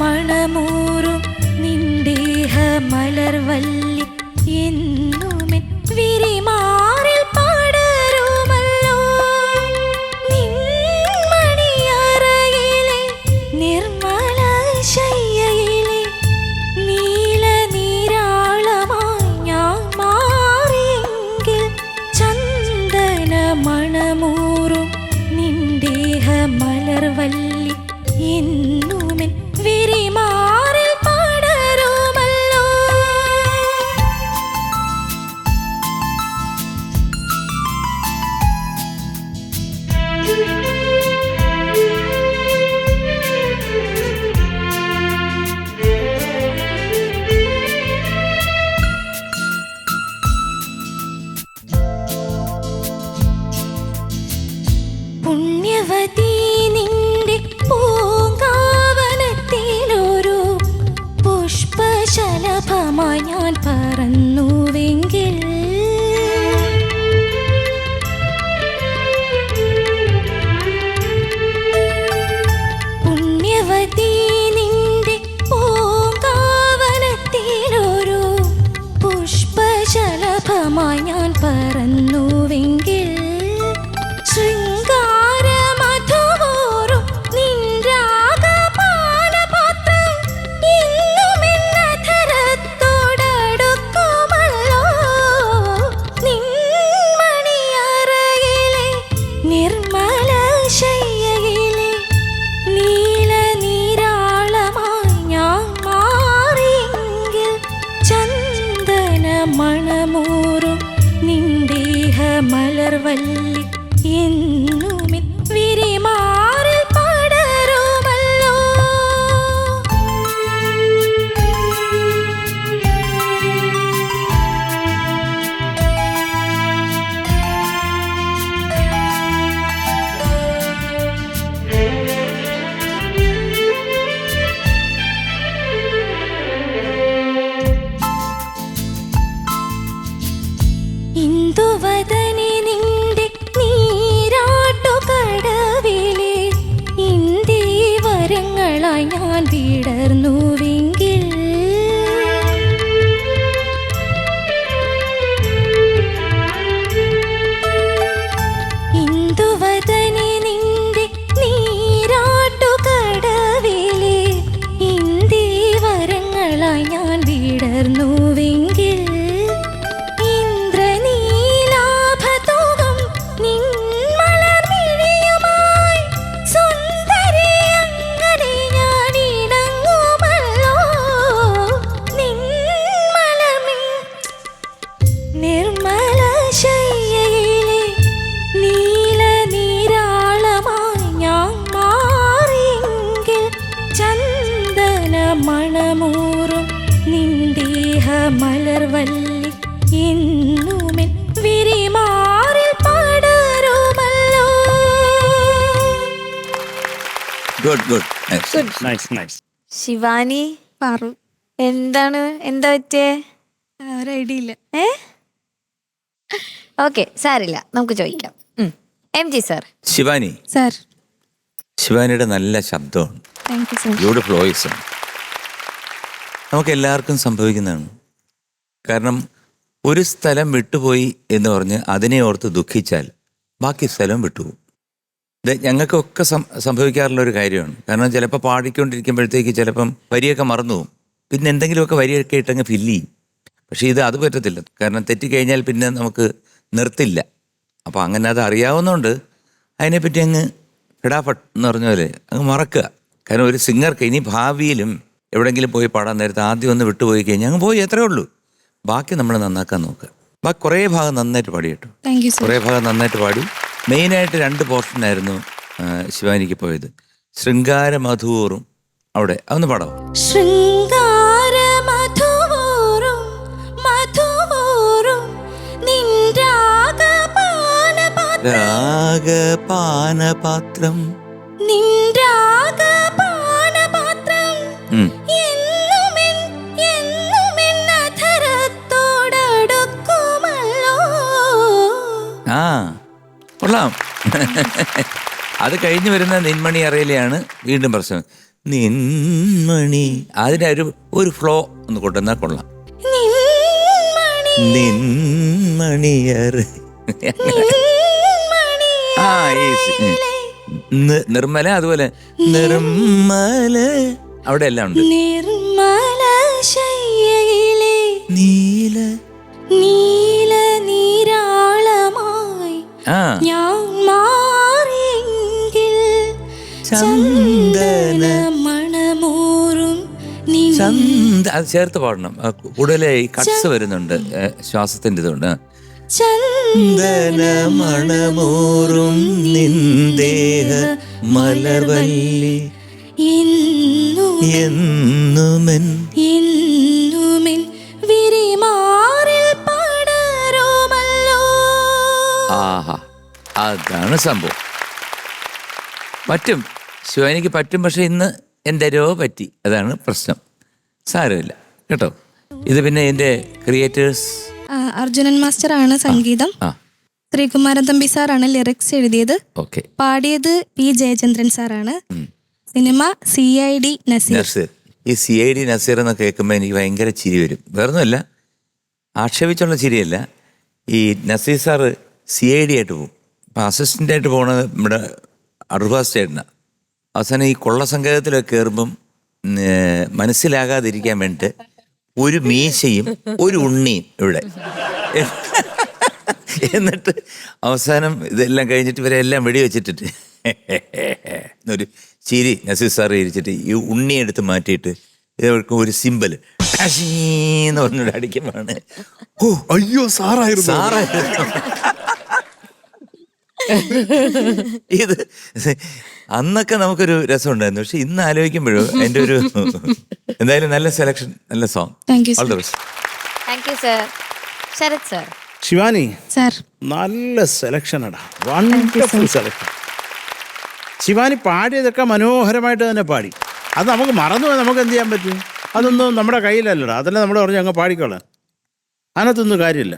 മണമൂറും നിന്ദേഹ മലർവല്ലി എന്നുമെൻ വിരിമാറിൽ പടരുമല്ലോ. നിൻമണിയറയിലെ നിർമ്മല ശയ്യയിലെ നീല നീരാളമായി ഞാൻ മാറിയെങ്കിൽ ചന്ദന മണമൂറും നിന്ദേഹ മലർവല്ലി എന്നുമെൻ വിരിമാറിൽ പടരുമല്ലോ. പുണ്യവതി നിന്റെ പൂങ്കാവനത്തിലൊരു പുഷ്പശലഭമായി ഞാൻ പറന്നുവെങ്കിൽ പുണ്യവതി നിന്റെ പൂങ്കാവനത്തിലൊരു പുഷ്പശലഭമായി ഞാൻ പറന്നുവെങ്കിൽ നിർമ്മല ശയ്യയിലെ നീല നീരാളമായി ഞാൻ മാറിയെങ്കിൽ ചന്ദന മണമൂറും നിന്ദേഹ മലർവല്ലി എന്നുമെൻ വിരിമാറിൽ പടരുമല്ലോ. ഇന്ദുവദനെ നിന്റെ നീരാട്ടുകടവിലെ ഇന്ദീവരങ്ങളായി ഞാൻ വിടർന്നുവെങ്കിൽ ഇന്ദുവദനെ നിന്റെ നീരാട്ടുകടവിലെ ഇന്ദീവരങ്ങളായി ഞാൻ വിടർന്നുവെങ്കിൽ നിർമ്മല ശയ്യയിലെ നീല നീരാളമായി ഞാൻ മാറിയെങ്കിൽ ചന്ദന മണമൂറും നിന്ദേഹ മലർവല്ലി എന്നുമെൻ വിരിമാറിൽ പടരുമല്ലോ. ശിവാനി പാറു എന്താണ് എന്താ പറ്റേ? ഒരു ഐഡിയ ഇല്ല. ഓക്കെ, സാരില്ല, നമുക്ക് ചോദിക്കാം. M G sir. Shivani sir. ശിവാനിയുടെ നല്ല ശബ്ദമാണ്, thank you sir. Beautiful voice ആണ്. നമുക്ക് എല്ലാവർക്കും സംഭവിക്കുന്നതാണ്. കാരണം ഒരു സ്ഥലം വിട്ടുപോയി എന്ന് പറഞ്ഞ് അതിനെ ഓർത്ത് ദുഃഖിച്ചാൽ ബാക്കി സ്ഥലം വിട്ടുപോകും. ഇത് ഞങ്ങൾക്കൊക്കെ സംഭവിക്കാറുള്ളൊരു കാര്യമാണ്. കാരണം ചിലപ്പോൾ പാടിക്കൊണ്ടിരിക്കുമ്പോഴത്തേക്ക് ചിലപ്പം വരിയൊക്കെ മറന്നു പോകും, പിന്നെ എന്തെങ്കിലുമൊക്കെ വരിയൊക്കെ ഇട്ടങ്ങ് ഫില്ല് ചെയ്യും. പക്ഷേ അത് പറ്റത്തില്ല. കാരണം തെറ്റിക്കഴിഞ്ഞാൽ പിന്നെ നമുക്ക് നിർത്തില്ല. അപ്പോൾ അങ്ങനെ അത് അറിയാവുന്നതുകൊണ്ട് അതിനെപ്പറ്റി അങ്ങ് ഫെടാഫട്ട് എന്ന് പറഞ്ഞ പോലെ അങ്ങ് മറക്കുക. കാരണം ഒരു സിംഗർക്ക് ഇനി ഭാവിയിലും എവിടെയെങ്കിലും പോയി പാടാൻ നേരത്തെ ആദ്യം ഒന്ന് വിട്ടുപോയി കഴിഞ്ഞാൽ അങ്ങ് പോയി, എത്രയേ ഉള്ളൂ. ബാക്കി നമ്മൾ നന്നാക്കാൻ നോക്കുക. ബാക്കി കുറേ ഭാഗം നന്നായിട്ട് പാടി കേട്ടോ, കുറേ ഭാഗം നന്നായിട്ട് പാടി. മെയിനായിട്ട് 2 പോർഷനായിരുന്നു ശിവാനിക്ക് പോയത്. ശൃംഗാരമധൂറും അവിടെ അതൊന്ന് പാടാം. രാഗപാനപാത്രം ആ കൊള്ളാം. അത് കഴിഞ്ഞ് വരുന്ന നിന്മണി അറയിലെയാണ് വീണ്ടും പ്രശ്നം. നിൻമണി. അതിൻ്റെ ഒരു ഫ്ലോ ഒന്ന് കൊണ്ടുവന്നാൽ കൊള്ളാം. നിൻമണിയർ. ആ നിർമ്മല, അതുപോലെ നിർമ്മല, അവിടെ എല്ലാം ഉണ്ട്. നിർമ്മല ശയ്യയിലെ നീല നീല നീരാളമായി ഞാൻ മാറിയെങ്കിൽ ചന്ദന മണമൂറും അത് ചേർത്ത് പാടണം. കൂടുതൽ ഈ കട്സ് വരുന്നുണ്ട് ശ്വാസത്തിന്റെ ഇതുകൊണ്ട്. ചന്ദന മണമൂറും നിന്ദേഹ മലർവല്ലി എന്നുമെൻ വിരിമാറിൽ പടരുമല്ലോ. ആഹാ, അതാണ് സംഭവം. പറ്റും, ശിവാനിക്ക് പറ്റും. പക്ഷെ ഇന്ന് എന്തരോ പറ്റി, അതാണ് പ്രശ്നം. സാരമില്ല കേട്ടോ. ഇത് പിന്നെ എൻ്റെ ക്രിയേറ്റേഴ്സ് അർജുനൻ മാസ്റ്റർ ആണ് സംഗീതം, ശ്രീകുമാരൻ തമ്പി സാറാണ് ലിറിക്സ് എഴുതിയത്, പാടിയത് പി ജയചന്ദ്രൻ സാറാണ്. Cinema CID Nazir. ഈ CID നസീർ എന്ന് കേൾക്കുമ്പോൾ എനിക്ക് ഭയങ്കര ചിരി വരും. വേറൊന്നുമല്ല, ആക്ഷേപിച്ചുള്ള ചിരിയല്ല. ഈ നസീർ സാറ് CID ആയിട്ട് പോകും. അപ്പം അസിസ്റ്റൻ്റായിട്ട് പോകുന്നത് നമ്മുടെ അർഫാസ് ചേട്ടനാണ്. അവസാനം ഈ കൊള്ള സംഘത്തിലൊക്കെ കയറുമ്പം മനസ്സിലാകാതിരിക്കാൻ വേണ്ടിയിട്ട് ഒരു മീശയും ഒരു ഉണ്ണിയും ഇവിടെ. എന്നിട്ട് അവസാനം ഇതെല്ലാം കഴിഞ്ഞിട്ട് ഇവരെല്ലാം വെടിവെച്ചിട്ടിട്ട് ഒരു ചിരി നസീർ സാറ് ഇരിച്ചിട്ട് ഈ ഉണ്ണിയെ എടുത്ത് മാറ്റിയിട്ട് ഇവർക്ക് ഒരു സിമ്പല് എന്ന് പറഞ്ഞിട്ട് അടിക്കുമ്പോഴാണ് ഓ അയ്യോ സാറായിരുന്നു. ഇത് അന്നൊക്കെ നമുക്കൊരു രസമുണ്ടായിരുന്നു. പക്ഷെ ഇന്ന് ആലോചിക്കുമ്പോഴോ എൻ്റെ ഒരു എന്തായാലും നല്ല സെലക്ഷൻ, നല്ല song. All the best. Thank you sir. Sarath sir. Shivani sir, നല്ല സെലക്ഷനടാ, വണ്ടർഫുൾ സെലക്ഷൻ. ശിവാനി പാടിയതൊക്കെ മനോഹരമായിട്ട് തന്നെ പാടി. അത് നമുക്ക് മറന്നുപോയി, നമുക്ക് എന്ത് ചെയ്യാൻ പറ്റും? അതൊന്നും നമ്മുടെ കയ്യിലല്ലടാ. അതല്ല നമ്മൾ പറഞ്ഞ് അങ്ങ് പാടിക്കോളാം, അതിനകത്തൊന്നും കാര്യമില്ല.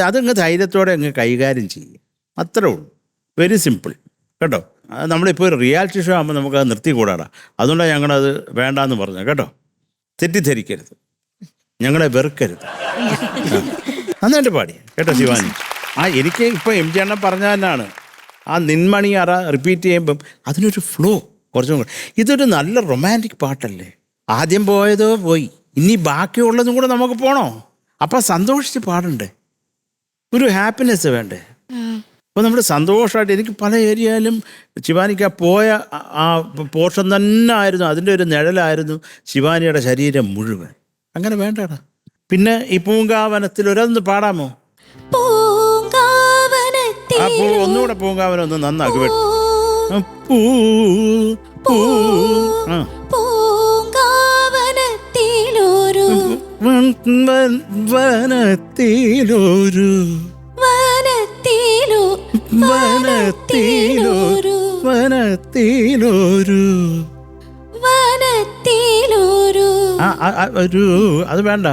അതങ്ങ് ധൈര്യത്തോടെ അങ്ങ് കൈകാര്യം ചെയ്യും, അത്രേ ഉള്ളൂ. വെരി സിമ്പിൾ കേട്ടോ. അത് നമ്മളിപ്പോൾ ഒരു റിയാലിറ്റി ഷോ ആകുമ്പോൾ നമുക്കത് നിർത്തിക്കൂടാടാ. അതുകൊണ്ടാണ് ഞങ്ങളത് വേണ്ടാന്ന് പറഞ്ഞത് കേട്ടോ. തെറ്റിദ്ധരിക്കരുത്, ഞങ്ങളെ വെറുക്കരുത്. നന്നായിട്ട് പാടി കേട്ടോ ശിവാനി. എനിക്ക് ഇപ്പോൾ MG അണ്ണൻ പറഞ്ഞ തന്നെയാണ്, ആ നിൻമണി അറ റിപ്പീറ്റ് ചെയ്യുമ്പം അതിനൊരു ഫ്ലോ കുറച്ചും കൂടെ. ഇതൊരു നല്ല റൊമാൻറ്റിക് പാട്ടല്ലേ. ആദ്യം പോയതോ പോയി, ഇനി ബാക്കിയുള്ളതും കൂടെ നമുക്ക് പോകണോ? അപ്പം സന്തോഷിച്ച് പാടണ്ടേ, ഒരു ഹാപ്പിനെസ് വേണ്ടേ? അപ്പോൾ നമ്മൾ സന്തോഷമായിട്ട്, എനിക്ക് പല ഏരിയയിലും ശിവാനിക്ക് പോയ ആ പോർഷൻ തന്നെ ആയിരുന്നു, അതിൻ്റെ ഒരു നിഴലായിരുന്നു ശിവാനിയുടെ ശരീരം മുഴുവൻ. അങ്ങനെ വേണ്ടടാ. പിന്നെ ഈ പൂങ്കാവനത്തിൽ ഒരൊന്ന് പാടാമോ? ആ പൂ ഒന്നുകൂടെ പൂങ്കാവനം ഒന്ന് നന്നാക്കി പൂ പൂ വനത്തിലൊരു വനത്തിലൊരു അത് വേണ്ട.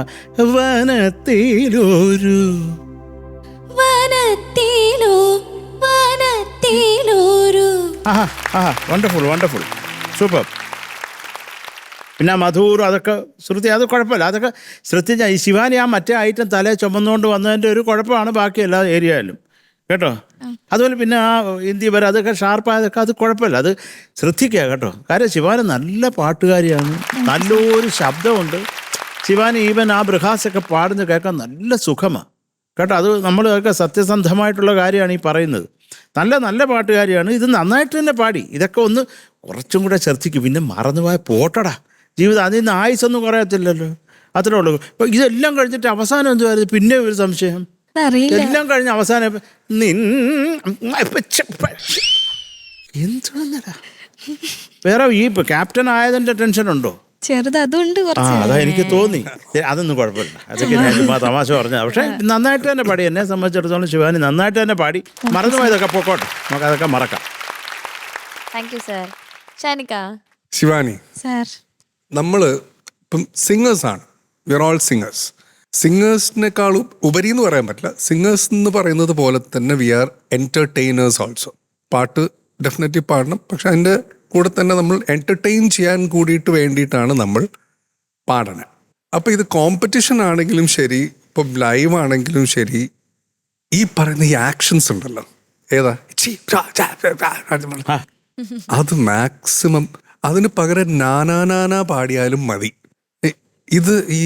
വനത്തിലൊരു വണ്ടർഫുൾ വണ്ടർഫുൾ സൂപ്പർ. പിന്നെ മധുർ അതൊക്കെ ശ്രുതി, അത് കുഴപ്പമില്ല. അതൊക്കെ ശ്രദ്ധിച്ചാൽ ഈ ശിവാനി ആ മറ്റേ ഐറ്റം തലേ ചുമന്നുകൊണ്ട് വന്നതിൻ്റെ ഒരു കുഴപ്പമാണ് ബാക്കി എല്ലാ ഏരിയയിലും കേട്ടോ. അതുപോലെ പിന്നെ ആ ഹിന്ദി വരെ അതൊക്കെ ഷാർപ്പായതൊക്കെ അത് കുഴപ്പമില്ല, അത് ശ്രദ്ധിക്കുക കേട്ടോ. കാര്യം ശിവാനി നല്ല പാട്ടുകാരിയാണ്, നല്ലൊരു ശബ്ദമുണ്ട്. ശിവാനി ഈവൻ ആ ബൃഹാസൊക്കെ പാടുന്നത് കേൾക്കാൻ നല്ല സുഖമാണ് കേട്ടോ. അത് നമ്മളൊക്കെ സത്യസന്ധമായിട്ടുള്ള കാര്യമാണ് ഈ പറയുന്നത്. നല്ല നല്ല പാട്ടുകാരിയാണ്. ഇത് നന്നായിട്ട് തന്നെ പാടി. ഇതൊക്കെ ഒന്ന് കുറച്ചും കൂടെ ശ്രദ്ധിക്കും. പിന്നെ മറന്നുപോയ പോട്ടടാ ജീവിതം, അതിൽ നിന്ന് ആയുസൊന്നും കുറയത്തില്ലല്ലോ, അത്രേ ഉള്ളൂ. ഇപ്പം ഇതെല്ലാം കഴിഞ്ഞിട്ട് അവസാനം എന്തുവായിരുന്നു? പിന്നെ ഒരു സംശയം, എല്ലാം കഴിഞ്ഞ അവസാനം എന്തുവന്നടാ? വേറെ ഈ ക്യാപ്റ്റൻ ആയതിൻ്റെ ടെൻഷനുണ്ടോ? ചെറുത് അതുകൊണ്ട് അതാ എനിക്ക് തോന്നി. അതൊന്നും കുഴപ്പമില്ല, അതൊക്കെ ഞാൻ തമാശ പറഞ്ഞത്. പക്ഷെ നന്നായിട്ട് തന്നെ പാടി. എന്നെ സംബന്ധിച്ചിടത്തോളം ശിവാനി നന്നായിട്ട് തന്നെ പാടി. മറന്നുപോയതൊക്കെ പോക്കോട്ടെ, നമുക്ക് അതൊക്കെ മറക്കാം. Thank you sir. Shanika. Shivani sir, നമ്മള് ഇപ്പം സിംഗേഴ്സാണ്, വി ആർ ഓൾ സിംഗേഴ്സ്. സിംഗേഴ്സിനേക്കാൾ ഉപരി എന്ന് പറയാൻ പറ്റില്ല. സിംഗേഴ്സ് എന്ന് പറയുന്നത് പോലെ തന്നെ വി ആർ എൻ്റർടൈനേഴ്സ് ഓൾസോ. പാട്ട് ഡെഫിനറ്റ്ലി പാടണം, പക്ഷെ അതിൻ്റെ കൂടെ തന്നെ നമ്മൾ എൻ്റർടൈൻ ചെയ്യാൻ കൂടിയിട്ട് വേണ്ടിയിട്ടാണ് നമ്മൾ പാടണത്. അപ്പോൾ ഇത് കോമ്പറ്റീഷൻ ആണെങ്കിലും ശരി, ഇപ്പം ലൈവ് ആണെങ്കിലും ശരി, ഈ പറയുന്ന ഈ ആക്ഷൻസ് ഉണ്ടല്ലോ, ഏതാ അത് മാക്സിമം, അതിന് പകരം നാനാനാനാ പാടിയാലും മതി. ഇത് ഈ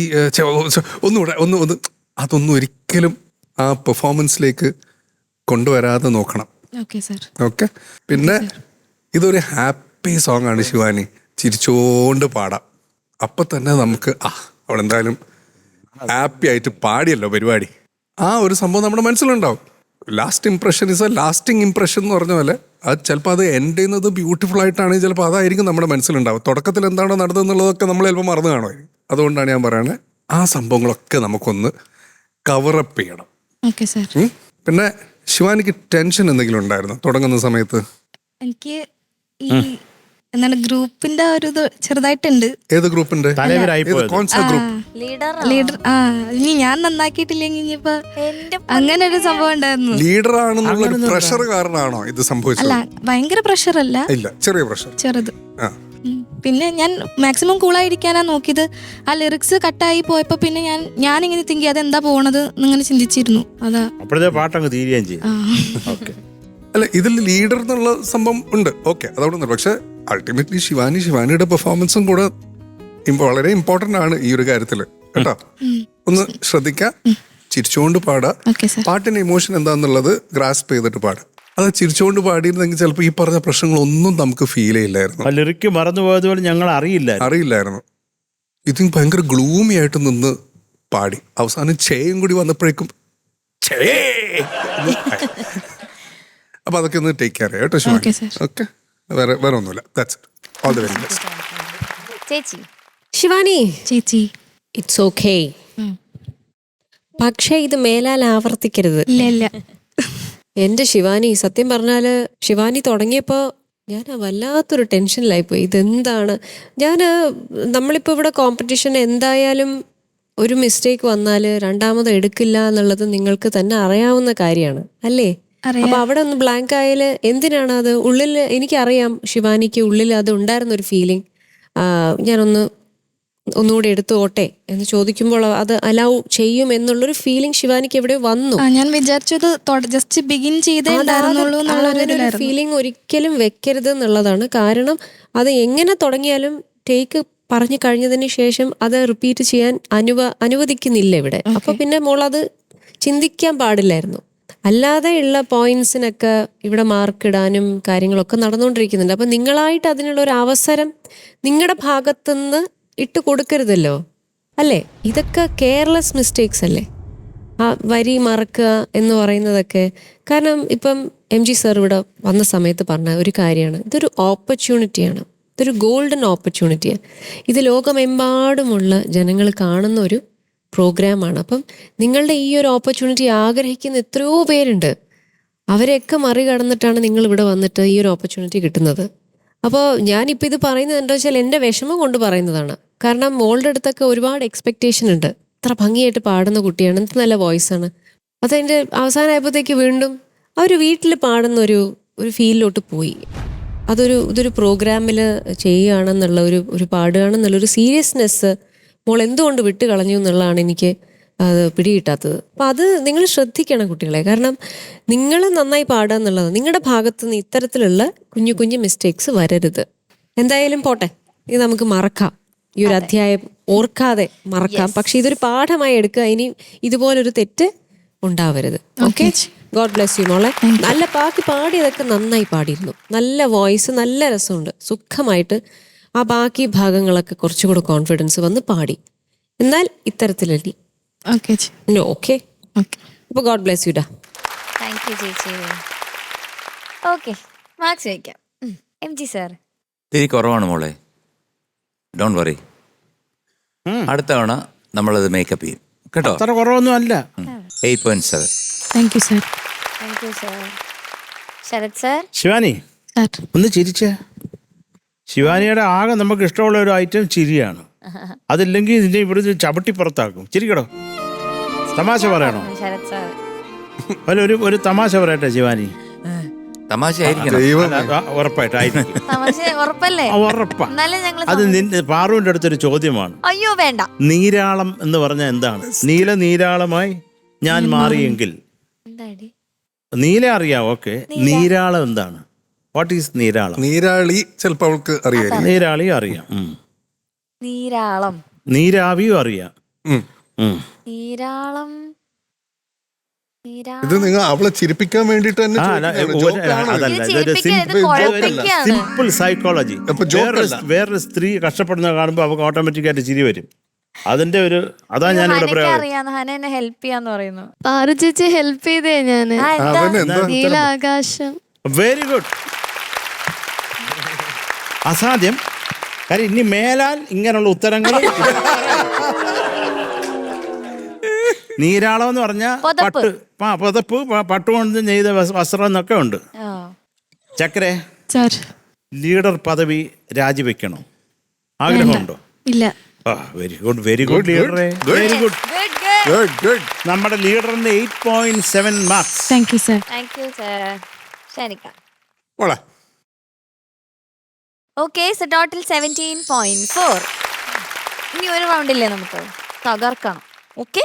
ഒന്നുകൂടെ ഒന്ന് അതൊന്നും ഒരിക്കലും ആ പെർഫോമൻസിലേക്ക് കൊണ്ടുവരാതെ നോക്കണം. Okay sir. ഓക്കെ. പിന്നെ ഇതൊരു ഹാപ്പി സോങ് ആണ് ശിവാനി, ചിരിച്ചോണ്ട് പാടാം. അപ്പൊ തന്നെ നമുക്ക് അവളെന്തായാലും ഹാപ്പി ആയിട്ട് പാടിയല്ലോ പരിപാടി, ആ ഒരു സംഭവം നമ്മുടെ മനസ്സിലുണ്ടാവും. Last impression is a lasting impression എന്ന് പറഞ്ഞ പോലെ അത് ചിലപ്പോൾ അത് എൻഡ് ചെയ്യുന്നത് ബ്യൂട്ടിഫുൾ ആയിട്ടാണെങ്കിൽ ചിലപ്പോൾ അതായിരിക്കും നമ്മുടെ മനസ്സിലുണ്ടാവും. തുടക്കത്തിൽ എന്താണോ നടന്നതെന്നുള്ളതൊക്കെ നമ്മൾ ചിലപ്പോൾ മറന്നു കാണുമായിരിക്കും. അതുകൊണ്ടാണ് ഞാൻ പറയുന്നത് ആ സംഭവങ്ങളൊക്കെ നമുക്കൊന്ന് കവറപ്പ് ചെയ്യണം. Okay sir. പിന്നെ ശിവാനിക്ക് ടെൻഷൻ എന്തെങ്കിലും ഉണ്ടായിരുന്നോ തുടങ്ങുന്ന സമയത്ത്? എനിക്ക് ഈ എന്താണ് ഗ്രൂപ്പിന്റെ ഒരു ഇത് ചെറുതായിട്ടുണ്ട്. ഏത് ഗ്രൂപ്പിന്റെ? Group leader. ഇനി ഞാൻ നന്നാക്കിയിട്ടില്ലെങ്കിൽ ഇനിയിപ്പോ അങ്ങനെ ഒരു സംഭവം ഉണ്ടായിരുന്നു. ലീഡർ ആണെന്നുള്ള പ്രഷർ കാരണമാണോ ഇത് സംഭവിച്ചത്? അല്ല, ഭയങ്കര പ്രഷർ അല്ല, ഇല്ല, ചെറിയ പ്രഷർ, ചെറുത്. പിന്നെ ഞാൻ മാക്സിമം കൂളായിരിക്കാനാ നോക്കിയത്. ആ ലിറിക്സ് കട്ടായി പോയപ്പോ പിന്നെ ഞാനിങ്ങനെ തിങ്ക് ചെയ്യാതെ എന്താ പോണത് എന്നിങ്ങനെ ചിന്തിച്ചിരുന്നു. അതാ അപ്പോഴത്തെ പാട്ടങ്ങ് തീരുകയും ചെയ്യും. ഓക്കെ. അല്ല, ഇതിൽ ലീഡർ എന്നുള്ള സംഭവം ഉണ്ട്, ഓക്കെ, അതവിടെ. പക്ഷെ അൾട്ടിമേറ്റ്ലി ശിവാനിയുടെ പെർഫോമൻസും കൂടെ വളരെ ഇമ്പോർട്ടന്റ് ആണ് ഈ ഒരു കാര്യത്തില് കേട്ടോ. ഒന്ന് ശ്രദ്ധിക്കാം, ചിരിച്ചുകൊണ്ട് പാടാ. പാട്ടിന്റെ ഇമോഷൻ എന്താന്നുള്ളത് ഗ്രാസ്പ് ചെയ്തിട്ട് പാടാം. അത് ചിരിച്ചുകൊണ്ട് പാടിയിരുന്നെങ്കിൽ ചിലപ്പോൾ ഈ പറഞ്ഞ പ്രശ്നങ്ങളൊന്നും നമുക്ക് ഫീൽ ചെയ്യില്ലായിരുന്നു. ലിറിക്ക് മറന്നുപോയത് പോലെ ഞങ്ങൾ അറിയില്ലായിരുന്നു. ഇത് ഭയങ്കര ഗ്ലൂമി ആയിട്ട് നിന്ന് പാടി അവസാനം ചെയ്യും കൂടി വന്നപ്പോഴേക്കും അപ്പൊ അതൊക്കെ ഒന്ന് ടേക്ക് കെയർ കേട്ടോ ശിവാനി. ഓക്കെ, വേറെ ഒന്നുമില്ല. All the very best. ചേച്ചി ശിവാനി ചേച്ചി, ഇറ്റ്സ് ഓക്കേ, പക്ഷേ ഇത് മേലാൽ ആവർത്തിക്കരുത്. ഇല്ല. എന്റെ ശിവാനി, സത്യം പറഞ്ഞാല് ശിവാനി തുടങ്ങിയപ്പോ ഞാൻ വല്ലാത്തൊരു ടെൻഷനിലായിപ്പോയി. ഇതെന്താണ്, നമ്മളിപ്പോൾ ഇവിടെ കോമ്പറ്റീഷൻ എന്തായാലും ഒരു മിസ്റ്റേക്ക് വന്നാൽ രണ്ടാമത് എടുക്കില്ല എന്നുള്ളത് നിങ്ങൾക്ക് തന്നെ അറിയാവുന്ന കാര്യമാണ് അല്ലേ? അപ്പൊ അവിടെ ഒന്ന് ബ്ലാങ്ക് ആയാല് എന്തിനാണ് അത്? ഉള്ളിൽ എനിക്കറിയാം ശിവാനിക്ക് ഉള്ളിൽ അത് ഉണ്ടായിരുന്ന ഒരു ഫീലിംഗ്. ഒന്നുകൂടി എടുത്തോട്ടെ എന്ന് ചോദിക്കുമ്പോൾ അത് അലൗ ചെയ്യും എന്നുള്ളൊരു ഫീലിംഗ് ശിവാനിക്ക് എവിടെ വന്നു. ഞാൻ വിചാരിച്ചത് ജസ്റ്റ് ബിഗിൻ ചെയ്തേ ഫീലിംഗ് ഒരിക്കലും വെക്കരുത് എന്നുള്ളതാണ്. കാരണം അത് എങ്ങനെ തുടങ്ങിയാലും ടേക്ക് പറഞ്ഞു കഴിഞ്ഞതിന് ശേഷം അത് റിപ്പീറ്റ് ചെയ്യാൻ അനുവദിക്കുന്നില്ല ഇവിടെ. അപ്പൊ പിന്നെ മോളത് ചിന്തിക്കാൻ പാടില്ലായിരുന്നു. അല്ലാതെ ഉള്ള പോയിന്റ്സിനൊക്കെ ഇവിടെ മാർക്കിടാനും കാര്യങ്ങളൊക്കെ നടന്നുകൊണ്ടിരിക്കുന്നുണ്ട്. അപ്പൊ നിങ്ങളായിട്ട് അതിനുള്ള ഒരു അവസരം നിങ്ങളുടെ ഭാഗത്തുനിന്ന് ഇട്ട് കൊടുക്കരുതല്ലോ അല്ലേ? ഇതൊക്കെ കെയർലെസ് മിസ്റ്റേക്സ് അല്ലേ? ആ വരി മറക്കുക എന്ന് പറയുന്നതൊക്കെ. കാരണം ഇപ്പം MG സർ ഇവിടെ വന്ന സമയത്ത് പറഞ്ഞ ഒരു കാര്യമാണ്, ഇതൊരു ഓപ്പർച്യൂണിറ്റിയാണ്, ഇതൊരു ഗോൾഡൻ ഓപ്പർച്യൂണിറ്റിയാണ്. ഇത് ലോകമെമ്പാടുമുള്ള ജനങ്ങൾ കാണുന്ന ഒരു പ്രോഗ്രാമാണ്. അപ്പം നിങ്ങളുടെ ഈ ഒരു ഓപ്പർച്യൂണിറ്റി ആഗ്രഹിക്കുന്ന എത്രയോ പേരുണ്ട്. അവരെയൊക്കെ മറികടന്നിട്ടാണ് നിങ്ങൾ ഇവിടെ വന്നിട്ട് ഈ ഒരു ഓപ്പർച്യൂണിറ്റി കിട്ടുന്നത്. അപ്പോൾ ഞാനിപ്പോൾ ഇത് പറയുന്നത് എന്താ വെച്ചാൽ എൻ്റെ വിഷമം കൊണ്ട് പറയുന്നതാണ്. കാരണം മോളുടെ അടുത്തൊക്കെ ഒരുപാട് എക്സ്പെക്റ്റേഷൻ ഉണ്ട്. ഇത്ര ഭംഗിയായിട്ട് പാടുന്ന കുട്ടിയാണ്, എന്ത് നല്ല വോയിസാണ്. അതതിൻ്റെ അവസാനമായപ്പോഴത്തേക്ക് വീണ്ടും അവർ വീട്ടിൽ പാടുന്ന ഒരു ഫീലിലോട്ട് പോയി. ഇതൊരു പ്രോഗ്രാമിൽ ചെയ്യുകയാണെന്നുള്ള ഒരു പാടുകയാണെന്നുള്ളൊരു സീരിയസ്നെസ് മോൾ എന്തുകൊണ്ട് വിട്ട് കളഞ്ഞു എന്നുള്ളതാണ് എനിക്ക് അത് പിടികിട്ടാത്തത്. അപ്പം അത് നിങ്ങൾ ശ്രദ്ധിക്കണം കുട്ടികളെ. കാരണം നിങ്ങൾ നന്നായി പാടുക എന്നുള്ളത് നിങ്ങളുടെ ഭാഗത്തു നിന്ന് ഇത്തരത്തിലുള്ള കുഞ്ഞു കുഞ്ഞു മിസ്റ്റേക്സ് വരരുത്. എന്തായാലും പോട്ടെ, ഇത് നമുക്ക് മറക്കാം, ഈ ഒരു അധ്യായം ഓർക്കാതെ മറക്കാം. പക്ഷെ ഇതൊരു പാഠമായി എടുക്കുക, ഇനി ഇതുപോലൊരു തെറ്റ് ഉണ്ടാവരുത്. ഓക്കെ, ഗോഡ് ബ്ലെസ് യു മോളെ. നല്ല ബാക്കി പാടിയതൊക്കെ നന്നായി പാടിയിരുന്നു, നല്ല വോയിസ്, നല്ല രസമുണ്ട്, സുഖമായിട്ട് ആ ബാക്കി ഭാഗങ്ങളൊക്കെ കുറച്ചുകൂടെ കോൺഫിഡൻസ് വന്ന് പാടി. എന്നാൽ ഇത്തരത്തിലല്ലേ? ഓക്കെ, അപ്പൊ ഗോഡ് ബ്ലെസ് യു ഡാ. താങ്ക് യു ചേച്ചി. ഓക്കെ, മാർക്സ് ചോദിക്കാം. MG sir. തിരി കുറവാണ് മോളെ, ഡോൺ വറി. അടുത്ത തവണ നമ്മളത് മേക്കപ്പ് ചെയ്യും കേട്ടോ. അത്ര കുറവൊന്നും അല്ല. 8.7. Thank you sir. Thank you sir. Sarath sir. Shivani ഒന്ന് ചിരിച്ചേ. ശിവാനിയുടെ ആകെ നമുക്ക് ഇഷ്ടമുള്ള ഒരു ഐറ്റം ചിരിയാണ്. അതില്ലെങ്കിൽ ഇതിന്റെ ഇവിടെ ചവിട്ടി പുറത്താക്കും. ചിരിക്കടോ, തമാശ പറയണോ? ശരത് സർ. ഒരു തമാശ പറയട്ടെ ശിവാനി. തമാശയായിരിക്കണം. ദൈവം ഉറപ്പായിട്ടായിരിക്കും. തമാശ ഉറപ്പല്ലേ? ഉറപ്പാ. എന്നാലും ഞങ്ങൾ അത് നിന്റെ പാറുവിന്റെ അടുത്തൊരു ചോദ്യമാണ്. അയ്യോ വേണ്ട. നീരാളം എന്ന് പറഞ്ഞാൽ എന്താണ്? നീല നീരാളമായി ഞാൻ മാറിയെങ്കിൽ. എന്താടി? നീല അറിയാം, ഓക്കെ. നീരാളം എന്താണ്? What is നീരാളം? നീരാളി ചിലപ്പോ അവൾക്ക് അറിയാം. നീരാളിയും അറിയാം. നീരാളം. നീരാവിയും അറിയാം. നീരാളം. ഇത് നിങ്ങൾ അവളെ ചിരിപ്പിക്കാൻ വേണ്ടിട്ട് തന്നെ അതല്ല, ഇതൊരു സിമ്പിൾ സൈക്കോളജി. വേറൊരു സ്ത്രീ കഷ്ടപ്പെടുന്ന കാണുമ്പോൾ അവർക്ക് ഓട്ടോമാറ്റിക്കായിട്ട് ചിരി വരും. അതിന്റെ ഒരു അതാ ഞാൻ ഇവിടെ ഹനെ ഹെൽപ്പ് ചെയ്യാന്ന് പറയുന്നു. പാറു ചേച്ചി ഹെൽപ്പ് ചെയ്തേ ഞാന്. നീലാകാശം. Very good. അസാധ്യം. കാര്യം ഇനി മേലാൽ ഇങ്ങനെയുള്ള ഉത്തരങ്ങൾ. നീരാളം എന്ന് പറഞ്ഞാൽ പുതപ്പ്, പട്ടുകൊണ്ട് നെയ്ത വസ്ത്രം എന്നൊക്കെ ഉണ്ട്. ചക്കരെ, ലീഡർ പദവി രാജിവെക്കണോ? ആഗ്രഹമുണ്ടോ? ഇല്ല. വെരി ഗുഡ്, വെരി ഗുഡ് ലീഡറെ, വെരി ഗുഡ്. നമ്മുടെ ലീഡറിന്റെ 8.7 marks. Thank you sir. Thank you sir. ശരിക്കാം. Okay, so total 17.4. ഇനി ഒരു റൗണ്ടില്ലേ നമുക്ക് തകർക്കണം. ഓക്കെ.